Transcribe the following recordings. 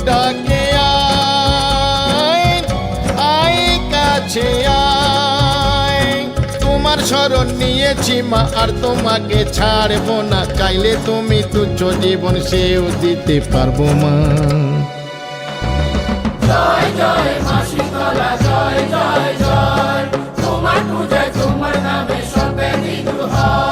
ডাকে আয় আয় কাছে আয়। তোমার শরণ নিয়েছি মা আর তোমাকে ছাড়বো না, চাইলে তুমি তুচ্ছ জীবন সেও দিতে পারবো মা। জয় জয় মা শীতলা জয় জয় জয়, তোমার পূজায় তোমার নামে সব ব্যাধি দূর হয়।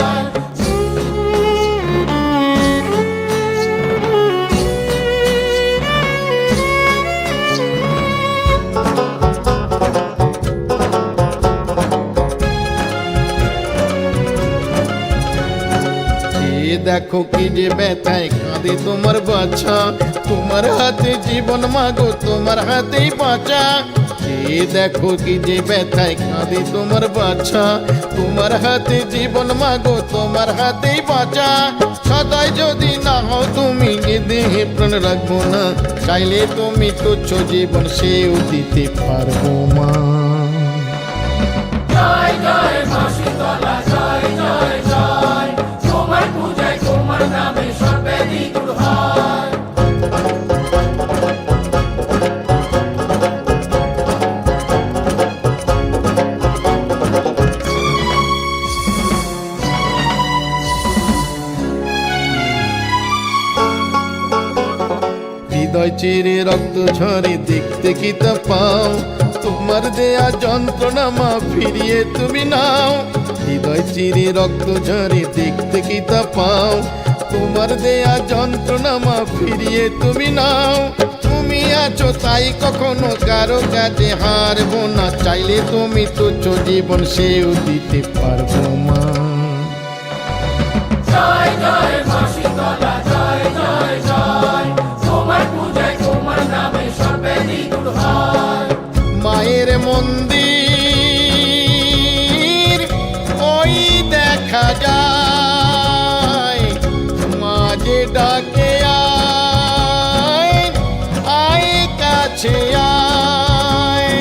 দেখো কি যে ব্যথায় কাঁদে তোমার বাচ্চা, তোমার হাতে জীবন মাগো তোমার হাতেই বাঁচা। দেখো কি যে ব্যথায় কাঁদে তোমার বাচ্চা, তোমার হাতে জীবন মাগো তোমার হাতেই বাঁচা। সদাই যদি না হও তুমি এ দেহে প্রাণ রাখবো না, চাইলে তুমি তুচ্ছ জীবন সেও দিতে পারবো মা। জয় জয় মা শীতলা জয় জয় জয়, তোমার পূজায় তোমার নামে সব ব্যাধি দূর হয়। হৃদয় চিরে রক্ত ঝরে দেখতে কি তা পাও, তোমার দেয়া যন্ত্রণা মা ফিরিয়ে তুমি নাও। হৃদয় চিরে রক্ত ঝরে দেখতে কি তা পাও, তোমার দেয়া যন্ত্রণা মা ফিরিয়ে তুমি নাও। তুমি আছো তাই কখনো কারো কাছে হারবো না, চাইলে তুমি তুচ্ছ জীবন সেও দিতে পারবো মা। জয় জয় মা শীতলা জয় জয় জয়, তোমার পূজায় তোমার নামে সব ব্যাধি দূর হয়। মায়ের মন্দির ওই দেখা যায়, মাঝে ডাকে আয় আয় কাছে আয়।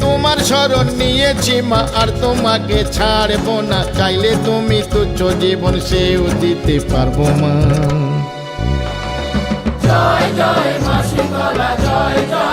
তোমার শরণ নিয়েছি মা আর তোমাকে ছাড়বো না, চাইলে তুমি তুচ্ছ জীবন সেও দিতে পারবো মা। জয় জয় মা শীতলা জয় জয়